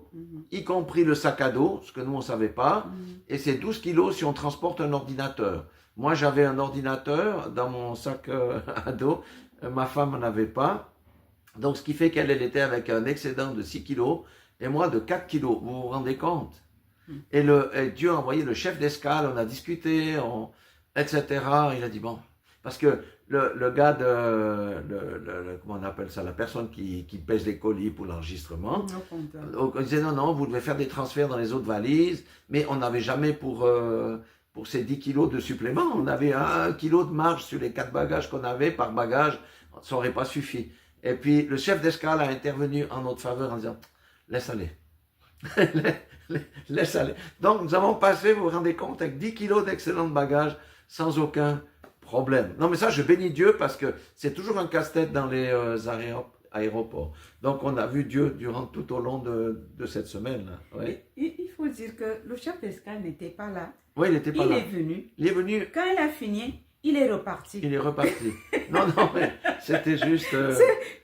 y compris le sac à dos, ce que nous, on ne savait pas, et c'est 12 kilos si on transporte un ordinateur. Moi, j'avais un ordinateur dans mon sac à dos, ma femme n'en avait pas. Donc, ce qui fait qu'elle était avec un excédent de 6 kilos et moi de 4 kilos. Vous vous rendez compte? Et Dieu a envoyé le chef d'escale, on a discuté, etc. Il a dit, bon, parce que le gars comment on appelle ça, la personne qui pèse les colis pour l'enregistrement, il disait, non, vous devez faire des transferts dans les autres valises, mais on n'avait jamais pour ces 10 kilos de supplément, on avait 1 kilo de marge sur les 4 bagages qu'on avait par bagage, ça n'aurait pas suffi. Et puis, le chef d'escale a intervenu en notre faveur en disant, laisse aller. Laisse aller. Donc, nous avons passé, vous vous rendez compte, avec 10 kilos d'excellents bagages, sans aucun problème. Non, mais ça, je bénis Dieu parce que c'est toujours un casse-tête dans les aéroports. Donc, on a vu Dieu durant tout au long de cette semaine. Oui. Il faut dire que le chef d'escale n'était pas là. Oui, il n'était pas là. Il est venu. Il est venu. Quand il a fini, il est reparti. Il est reparti. Non, mais c'était juste...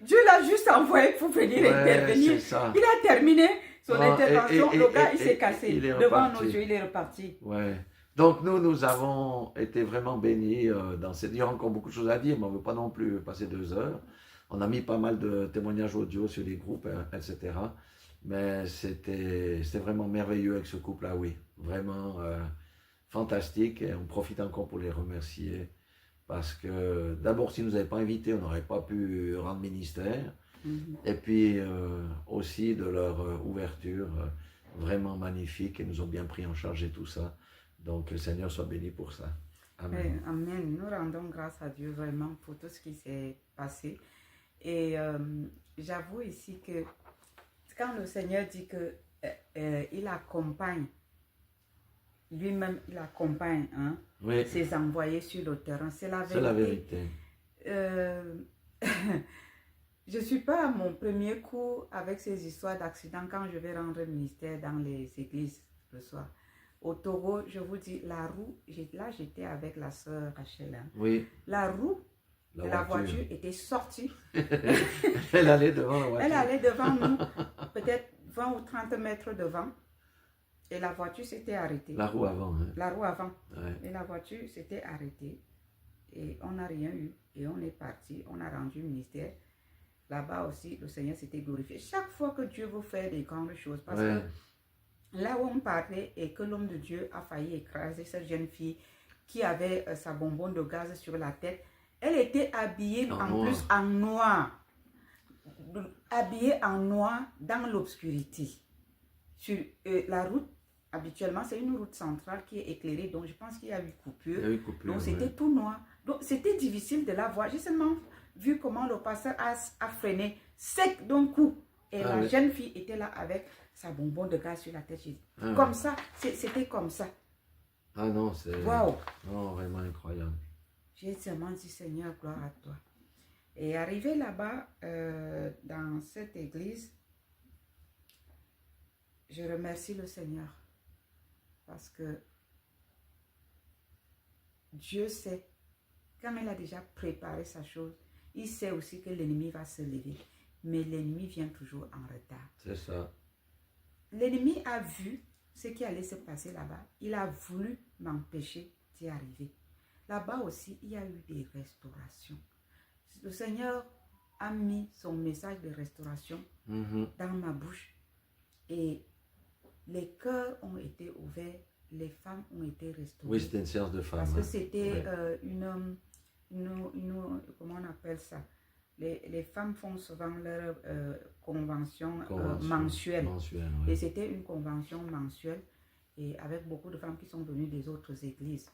Dieu l'a juste envoyé pour venir intervenir. Ça. Il a terminé son intervention. Le gars, il s'est cassé. Devant nos yeux, il est reparti. Ouais. Donc, nous avons été vraiment bénis dans cette... Il y a encore beaucoup de choses à dire, mais on ne veut pas non plus passer 2 heures. On a mis pas mal de témoignages audio sur les groupes, etc. Mais c'était vraiment merveilleux avec ce couple-là, oui. Vraiment fantastique. Et on profite encore pour les remercier. Parce que d'abord, s'ils ne nous avaient pas invités, on n'aurait pas pu rendre ministère. Et puis aussi de leur ouverture vraiment magnifique. Et nous ont bien pris en charge et tout ça. Donc, le Seigneur soit béni pour ça. Amen. Amen. Nous rendons grâce à Dieu vraiment pour tout ce qui s'est passé. Et j'avoue ici que quand le Seigneur dit que il accompagne, lui-même, il accompagne ses envoyés sur le terrain. C'est la vérité. C'est la vérité. Je ne suis pas à mon premier coup avec ces histoires d'accidents quand je vais rendre ministère dans les églises le soir. Au Togo, je vous dis, la roue, là j'étais avec la sœur Rachel. Oui. La roue de la voiture était sortie. Elle allait devant la voiture. Elle allait devant nous, peut-être 20 ou 30 mètres devant. Et la voiture s'était arrêtée. La roue avant. Hein. La roue avant. Ouais. Et la voiture s'était arrêtée. Et on n'a rien eu. Et on est parti. On a rendu ministère. Là-bas aussi, le Seigneur s'était glorifié. Chaque fois que Dieu veut faire des grandes choses. Parce que là où on parlait et que l'homme de Dieu a failli écraser cette jeune fille qui avait sa bonbonne de gaz sur la tête. Elle était habillée plus en noir. Habillée en noir dans l'obscurité. Sur la route, habituellement, c'est une route centrale qui est éclairée. Donc, je pense qu'il y a eu coupure. Donc, c'était tout noir. Donc, c'était difficile de la voir. J'ai seulement vu comment le pasteur a freiné sec d'un coup. Et la jeune fille était là avec sa bonbonne de gaz sur la tête. Comme ça, c'était comme ça. Ah non, c'est vraiment incroyable. J'ai seulement dit, Seigneur, gloire à toi. Et arrivé là-bas, dans cette église, je remercie le Seigneur. Parce que Dieu sait, quand il a déjà préparé sa chose, il sait aussi que l'ennemi va se lever. Mais l'ennemi vient toujours en retard. C'est ça. L'ennemi a vu ce qui allait se passer là-bas. Il a voulu m'empêcher d'y arriver. Là-bas aussi, il y a eu des restaurations. Le Seigneur a mis son message de restauration dans ma bouche. Et les cœurs ont été ouverts, les femmes ont été restaurées. Oui, c'était une séance de femmes. Parce que c'était comment on appelle ça? Les femmes font souvent leur convention mensuelle. Et c'était une convention mensuelle et avec beaucoup de femmes qui sont venues des autres églises.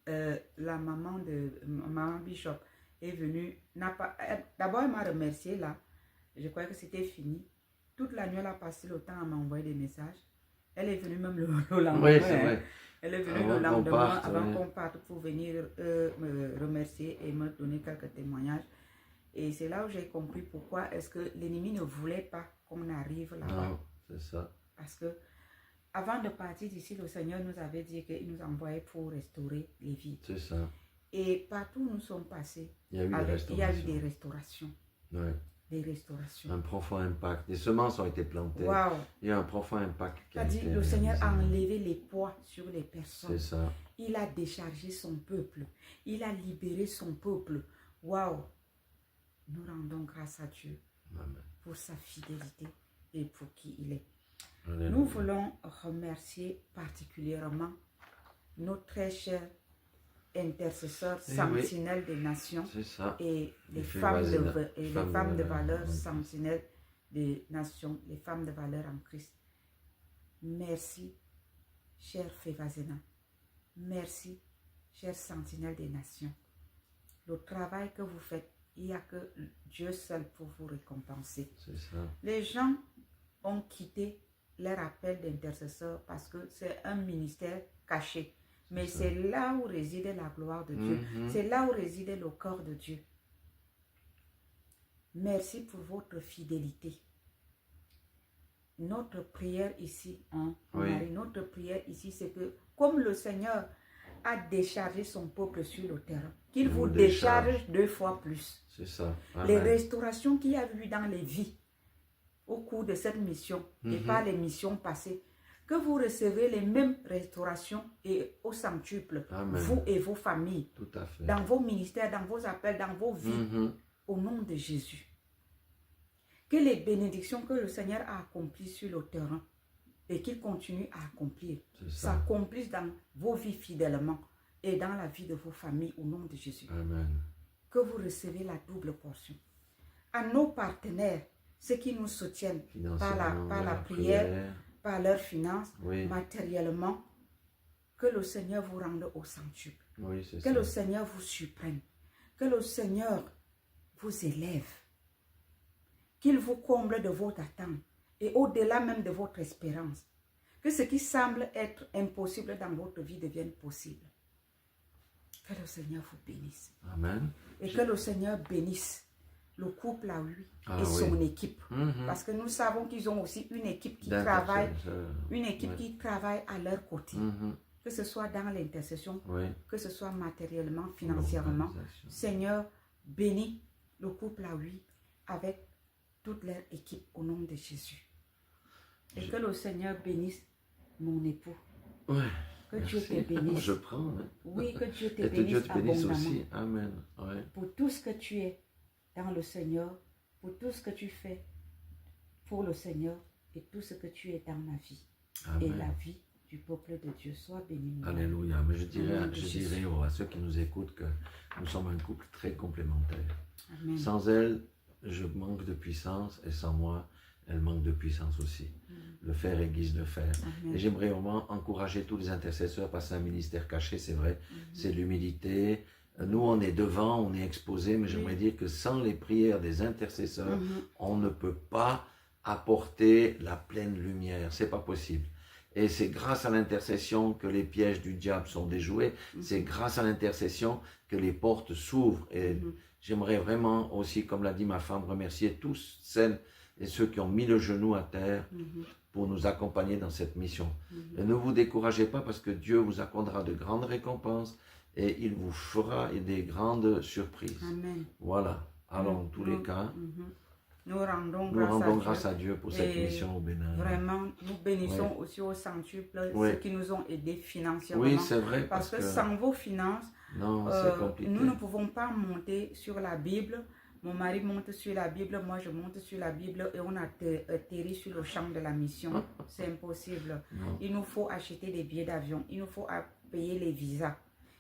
La maman Bishop est venue. D'abord, elle m'a remercié là. Je croyais que c'était fini. Toute la nuit, elle a passé le temps à m'envoyer des messages. Elle est venue même le lendemain. Oui, c'est vrai. Elle est venue le lendemain avant qu'on parte pour venir me remercier et me donner quelques témoignages. Et c'est là où j'ai compris pourquoi est-ce que l'ennemi ne voulait pas qu'on arrive là-bas. Non, c'est ça. Parce que avant de partir d'ici, le Seigneur nous avait dit qu'il nous envoyait pour restaurer les vies. C'est ça. Et partout où nous sommes passés, Il y a eu des restaurations. Ouais. Des Ouais. restaurations. Un profond impact. Des semences ont été plantées. Wow. Il y a un profond impact qui a été Le Seigneur a réalisé. enlevé les poids sur les personnes. C'est ça. Il a déchargé son peuple. Il a libéré son peuple. Waouh! Nous rendons grâce à Dieu Amen. pour sa fidélité et pour qui il est. Alléluia. Nous voulons remercier particulièrement nos très chers intercesseurs, sentinelles des nations C'est ça. et les Les femmes de valeur valeur, en Christ. sentinelles des nations, les femmes de valeur en Christ. Merci, chère Févazena. Merci, chère sentinelle des nations. Le travail que vous faites, il n'y a que Dieu seul pour vous récompenser. C'est ça. Les gens ont quitté leur appel d'intercesseur parce que c'est un ministère caché. Mais c'est là où résidait la gloire de Dieu. C'est là où résidait le corps de Dieu. Merci pour votre fidélité. Notre prière ici, Marie, notre prière ici, c'est que comme le Seigneur a déchargé son peuple sur le terrain, qu'il vous décharge 2 fois plus. C'est ça. Amen. Les restaurations qu'il y a eu dans les vies au cours de cette mission et par les missions passées, que vous recevez les mêmes restaurations et au centuple, Amen. vous et vos familles, Tout à fait. dans vos ministères, dans vos appels, dans vos vies, au nom de Jésus. Que les bénédictions que le Seigneur a accomplies sur le terrain et qu'il continue à accomplir, s'accomplissent dans vos vies fidèlement et dans la vie de vos familles au nom de Jésus. Amen. Que vous recevez la double portion. À nos partenaires, ceux qui nous soutiennent par la prière, par leurs finances, matériellement, que le Seigneur vous rende au centuple. Oui, c'est que ça. le Seigneur vous surprenne. Que le Seigneur vous élève. Qu'il vous comble de votre attente et au-delà même de votre espérance. Que ce qui semble être impossible dans votre vie devienne possible. Que le Seigneur vous bénisse. Amen. Et que le Seigneur bénisse le couple à lui et son équipe. Parce que nous savons qu'ils ont aussi une équipe qui travaille, qui travaille à leur côté. Que ce soit dans l'intercession, que ce soit matériellement, financièrement. Seigneur, bénis le couple à lui avec toute leur équipe au nom de Jésus. Et que le Seigneur bénisse mon époux. Que Dieu te bénisse. Je prends. Hein. Oui, que Dieu te Et que Dieu bénisse te bénisse abondamment. aussi. Amen. Pour tout ce que tu es dans le Seigneur, pour tout ce que tu fais pour le Seigneur et tout ce que tu es dans ma vie. Amen. Et la vie du peuple de Dieu. Sois béni. Alléluia. Mais je dirais à ceux qui nous écoutent que nous sommes un couple très complémentaire. Amen. Sans elle, je manque de puissance et sans moi, elle manque de puissance aussi. Le fer aiguise le fer. Amen. Et j'aimerais vraiment encourager tous les intercesseurs parce que c'est un ministère caché, c'est vrai. C'est l'humilité. Nous, on est devant, on est exposé, mais j'aimerais dire que sans les prières des intercesseurs, on ne peut pas apporter la pleine lumière. C'est pas possible. Et c'est grâce à l'intercession que les pièges du diable sont déjoués. C'est grâce à l'intercession que les portes s'ouvrent. Et j'aimerais vraiment aussi, comme l'a dit ma femme, remercier tous celles et ceux qui ont mis le genou à terre pour nous accompagner dans cette mission. Et ne vous découragez pas parce que Dieu vous accordera de grandes récompenses et il vous fera des grandes surprises. Amen. Voilà. Alors, en tous les cas, nous rendons grâce à Dieu pour cette mission au Bénin. Vraiment, nous bénissons aussi au centuple ceux qui nous ont aidés financièrement. Oui, c'est vrai. Parce que sans vos finances, c'est compliqué. nous ne pouvons pas monter sur la Bible. Mon mari monte sur la Bible, moi je monte sur la Bible et on atterrit sur le champ de la mission. C'est impossible. Il nous faut acheter des billets d'avion, il nous faut payer les visas,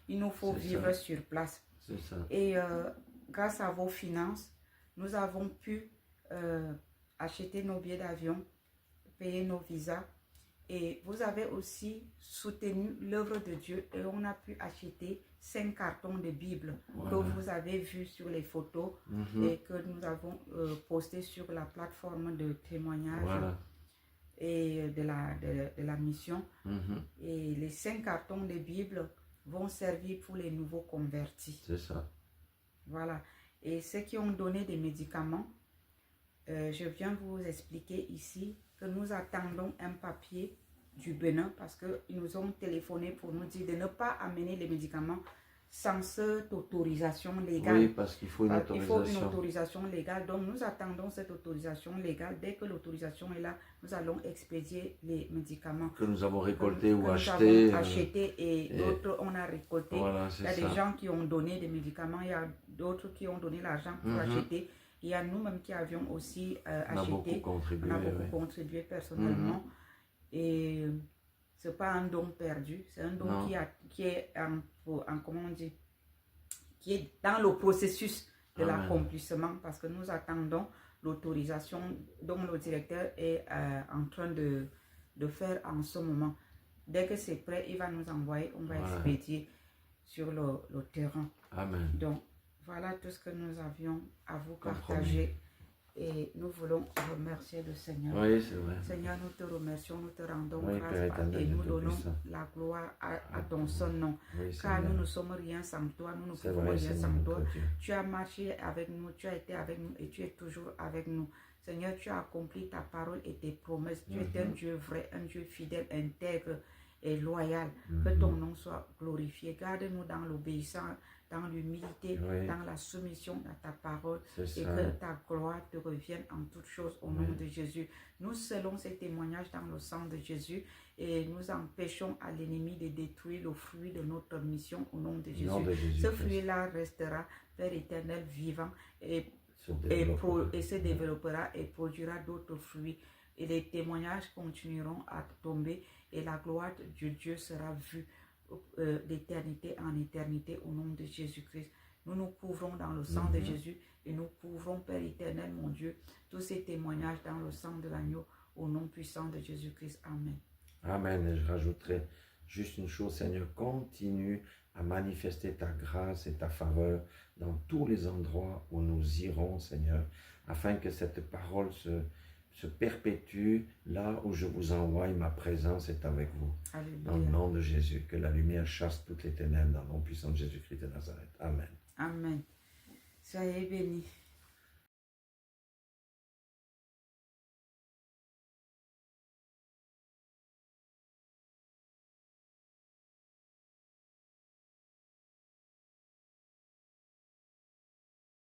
il nous faut vivre sur place. C'est ça. Et grâce à vos finances, nous avons pu acheter nos billets d'avion, payer nos visas. Et vous avez aussi soutenu l'œuvre de Dieu et on a pu acheter 5 cartons de Bible que vous avez vus sur les photos et que nous avons posté sur la plateforme de témoignage et de la mission. Et les 5 cartons de Bible vont servir pour les nouveaux convertis. C'est ça. Voilà. Et ceux qui ont donné des médicaments, je viens vous expliquer ici que nous attendons un papier du Bénin parce qu'ils nous ont téléphoné pour nous dire de ne pas amener les médicaments sans cette autorisation légale. Oui, parce qu'il faut une autorisation. Il faut une autorisation légale. Donc, nous attendons cette autorisation légale. Dès que l'autorisation est là, nous allons expédier les médicaments. Que nous avons récoltés ou achetés. Et d'autres, on a récolté. Voilà, il y a des gens qui ont donné des médicaments. Il y a d'autres qui ont donné l'argent pour acheter. Il y a nous-mêmes qui avions aussi acheté. On a beaucoup contribué personnellement. Et ce n'est pas un don perdu. C'est un don qui est comment on dit, qui est dans le processus de l'accomplissement parce que nous attendons l'autorisation dont le directeur est en train de faire en ce moment. Dès que c'est prêt, il va nous envoyer, on va expédier sur le terrain. Amen. Donc, voilà tout ce que nous avions à vous partager. Et nous voulons remercier le Seigneur. Oui, c'est vrai. Seigneur, nous te remercions, nous te rendons grâce et nous donnons la gloire à ton son nom. Car nous ne sommes rien sans toi, nous ne pouvons rien sans toi. Tu as marché avec nous, tu as été avec nous et tu es toujours avec nous. Seigneur, tu as accompli ta parole et tes promesses. Tu es un Dieu vrai, un Dieu fidèle, intègre et loyal. Que ton nom soit glorifié. Garde-nous dans l'obéissance, dans l'humilité, dans la soumission à ta parole et que ta gloire te revienne en toutes choses au nom de Jésus. Nous scellons ces témoignages dans le sang de Jésus et nous empêchons à l'ennemi de détruire le fruit de notre mission au nom de Jésus. Ce fruit-là restera, Père éternel, vivant et se développera et produira d'autres fruits. Et les témoignages continueront à tomber et la gloire de Dieu sera vue d'éternité en éternité au nom de Jésus-Christ. Nous nous couvrons dans le sang de Jésus et nous couvrons, Père éternel, mon Dieu, tous ces témoignages dans le sang de l'agneau au nom puissant de Jésus-Christ. Amen. Amen. Et je rajouterai juste une chose, Seigneur, continue à manifester ta grâce et ta faveur dans tous les endroits où nous irons, Seigneur, afin que cette parole se perpétue là où je vous envoie, ma présence est avec vous. Alléluia. Dans le nom de Jésus, que la lumière chasse toutes les ténèbres dans le nom puissant de Jésus-Christ de Nazareth. Amen. Amen. Soyez bénis.